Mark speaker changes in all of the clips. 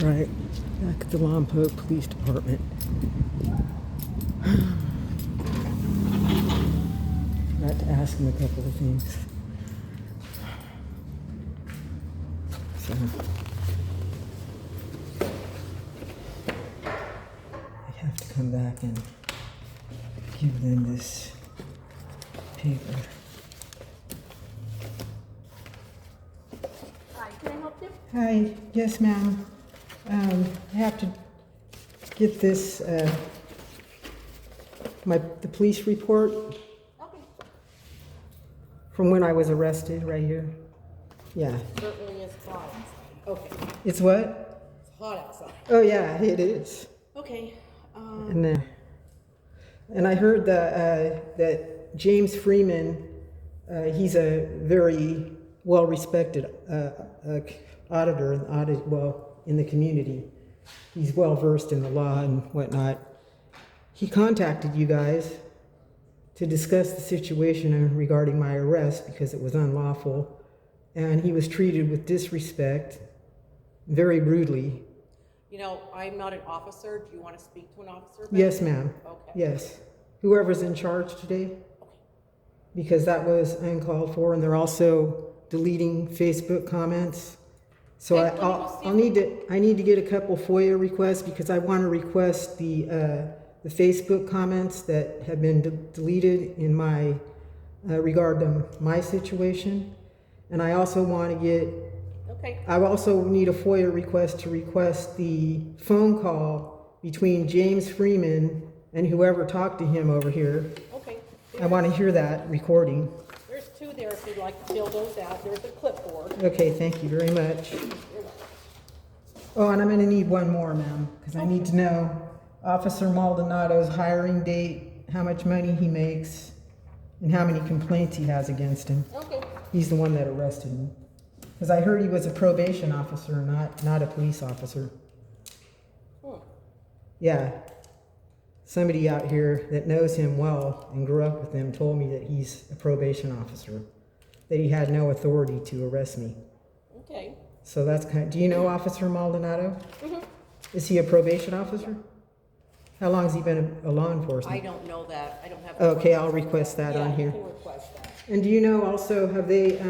Speaker 1: Right, back at the Lompoc Police Department. Forgot to ask him a couple of things. So I have to come back and give them this paper.
Speaker 2: Hi, can I help you?
Speaker 1: Hi, yes ma'am. I have to get this, the police report
Speaker 2: Okay.
Speaker 1: from when I was arrested right here. Yeah.
Speaker 2: Certainly is hot outside. Okay.
Speaker 1: It's what?
Speaker 2: It's hot outside.
Speaker 1: Oh yeah, it is.
Speaker 2: Okay.
Speaker 1: And I heard that James Freeman, he's a very well-respected auditor in the community. He's well-versed in the law and whatnot. He contacted you guys to discuss the situation regarding my arrest because it was unlawful, and he was treated with disrespect, very rudely.
Speaker 2: You know, I'm not an officer. Do you want to speak to an officer?
Speaker 1: Yes, ma'am.
Speaker 2: Okay.
Speaker 1: Yes. Whoever's in charge today,
Speaker 2: Okay.
Speaker 1: because that was uncalled for, and they're also deleting Facebook comments. So
Speaker 2: Okay,
Speaker 1: I need to get a couple FOIA requests because I want to request the Facebook comments that have been deleted in my regard to my situation, and I also want to get.
Speaker 2: Okay.
Speaker 1: I also need a FOIA request to request the phone call between James Freeman and whoever talked to him over here.
Speaker 2: Okay.
Speaker 1: I want to hear that recording.
Speaker 2: There's two there if you'd like to fill those out. There's a clipboard.
Speaker 1: Okay, thank you very much.
Speaker 2: You're welcome.
Speaker 1: Oh, and I'm going to need one more, ma'am, because I need to know Officer Maldonado's hiring date, how much money he makes, and how many complaints he has against him.
Speaker 2: Okay.
Speaker 1: He's the one that arrested me. Because I heard he was a probation officer, not a police officer. Yeah. Somebody out here that knows him well and grew up with him told me that he's a probation officer, that he had no authority to arrest me.
Speaker 2: Okay.
Speaker 1: So that's do you know Officer Maldonado?
Speaker 2: Mm-hmm.
Speaker 1: Is he a probation officer? How long has he been a law enforcement?
Speaker 2: I don't know that. I don't have.
Speaker 1: Okay, I'll request that on here.
Speaker 2: You can request that.
Speaker 1: And do you know also, have they,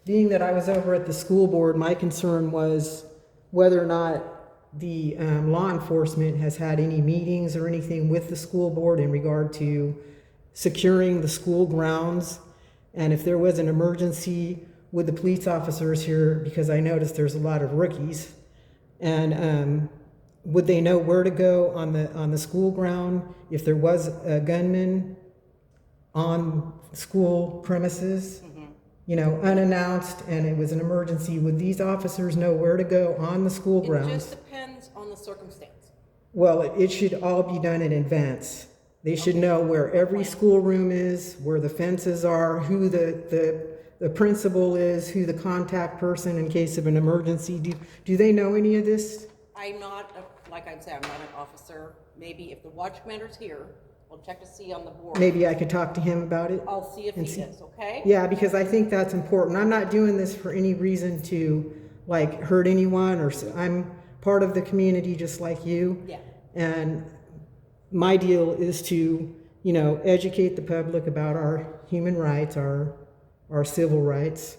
Speaker 1: being that I was over at the school board, my concern was whether or not the law enforcement has had any meetings or anything with the school board in regard to securing the school grounds. And if there was an emergency with the police officers here, because I noticed there's a lot of rookies, and would they know where to go on the school ground if there was a gunman on school premises? You know, unannounced, and it was an emergency, would these officers know where to go on the school grounds?
Speaker 2: It just depends on the circumstance.
Speaker 1: Well, it should all be done in advance. They should know where every schoolroom is, where the fences are, who the principal is, who the contact person in case of an emergency. Do they know any of this?
Speaker 2: I'm not, like I said, I'm not an officer. Maybe if the watch commander's here, we'll check to see on the board.
Speaker 1: Maybe I could talk to him about it.
Speaker 2: I'll see if he is, okay?
Speaker 1: Yeah, because I think that's important. I'm not doing this for any reason to like hurt anyone, or I'm part of the community just like you.
Speaker 2: Yeah.
Speaker 1: And my deal is to, you know, educate the public about our human rights, our civil rights,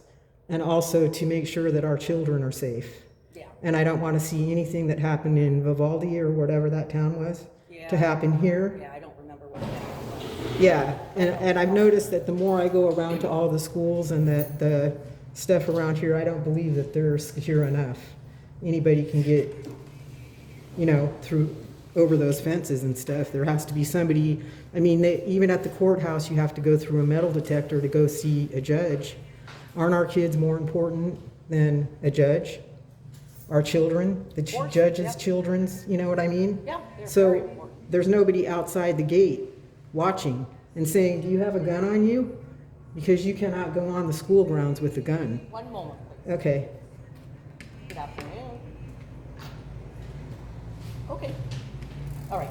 Speaker 1: and also to make sure that our children are safe.
Speaker 2: Yeah.
Speaker 1: And I don't want to see anything that happened in Vivaldi or whatever that town was to happen here.
Speaker 2: Yeah, I don't remember what that was.
Speaker 1: Yeah, and I've noticed that the more I go around to all the schools and the stuff around here, I don't believe that they're secure enough. Anybody can get, you know, through over those fences and stuff. There has to be somebody. I mean, even at the courthouse, you have to go through a metal detector to go see a judge. Aren't our kids more important than a judge? Our children, the judge's children's, you know what I mean?
Speaker 2: Yeah, they're very
Speaker 1: so
Speaker 2: important.
Speaker 1: There's nobody outside the gate watching and saying, do you have a gun on you? Because you cannot go on the school grounds with a gun.
Speaker 2: One moment, please.
Speaker 1: Okay.
Speaker 2: Good afternoon. Okay. All right.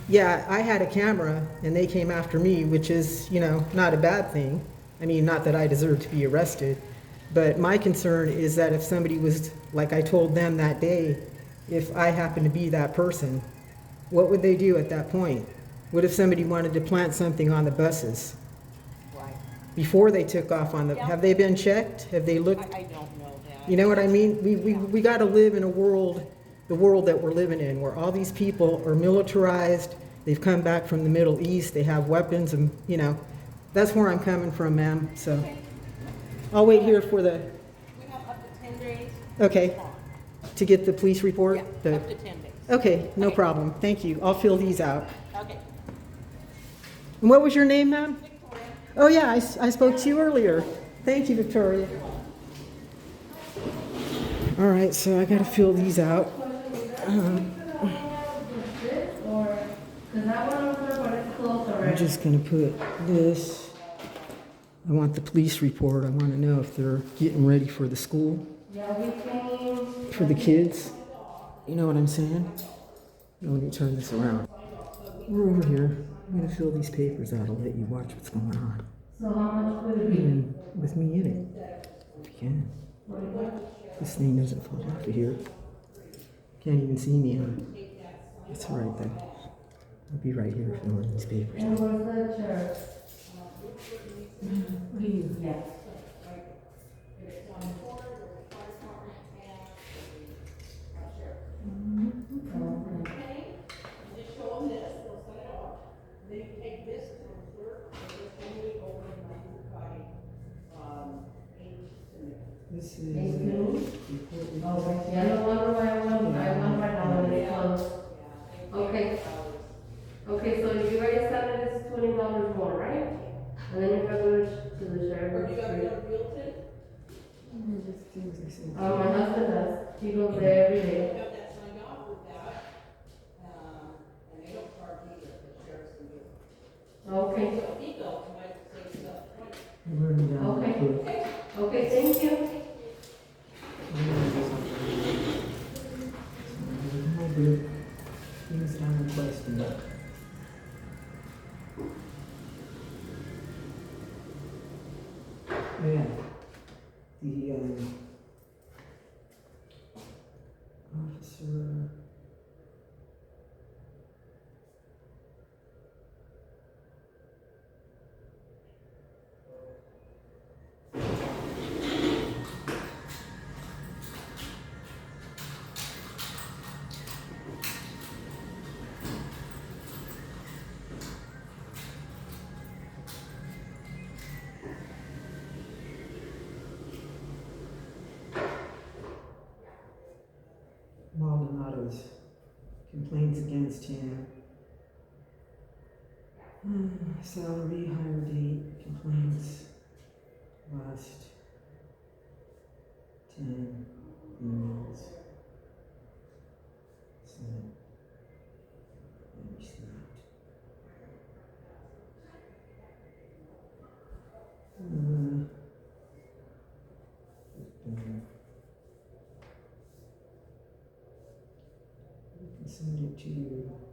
Speaker 1: Yeah, I had a camera and they came after me, which is, you know, not a bad thing. I mean, not that I deserve to be arrested, But my concern is that if somebody was, like I told them that day, if I happened to be that person, what would they do at that point? What if somebody wanted to plant something on the buses
Speaker 2: Right.
Speaker 1: before they took off on the,
Speaker 2: Yeah.
Speaker 1: have they been checked? Have they looked?
Speaker 2: I don't know that.
Speaker 1: You know what I mean? We got to live in a world, the world that we're living in, where all these people are militarized. They've come back from the Middle East. They have weapons, and you know, that's where I'm coming from, ma'am. So
Speaker 2: Okay.
Speaker 1: I'll wait here for the,
Speaker 2: We have up to 10 days.
Speaker 1: okay,
Speaker 2: Come on.
Speaker 1: to get the police report.
Speaker 2: Yeah,
Speaker 1: The-
Speaker 2: up to 10 days.
Speaker 1: Okay, no
Speaker 2: Okay.
Speaker 1: problem. Thank you. I'll fill these out.
Speaker 2: Okay.
Speaker 1: And what was your name, ma'am?
Speaker 2: Victoria.
Speaker 1: Oh yeah, I spoke to you earlier. Thank you, Victoria. All right, so I got to fill these out. I'm just gonna put this. I want the police report. I want to know if they're getting ready for the school, for the kids. You know what I'm saying? Now, let me turn this around. We're over here. I'm gonna fill these papers out. I'll let you watch what's going on.
Speaker 3: So how much would it be?
Speaker 1: And with me in it, if you can. This thing doesn't fall off of here. Can't even see me on it. It's all right though. I'll be right here filling these papers.
Speaker 3: And where's the church?
Speaker 1: What do you?
Speaker 3: Yeah.
Speaker 1: This is.
Speaker 3: Oh, yeah, no wonder why I won right now when they closed. Okay. Okay, so you guys said it is $20 more, right? And then you gotta go to the sheriff. My husband does. He goes there every day. Okay. Okay. Okay, thank you.
Speaker 1: Things that I'm requesting. Yeah. The officer. Maldonado's complaints against him. Salary, hire date, complaints, last 10 emails. Sent. And received. Send it to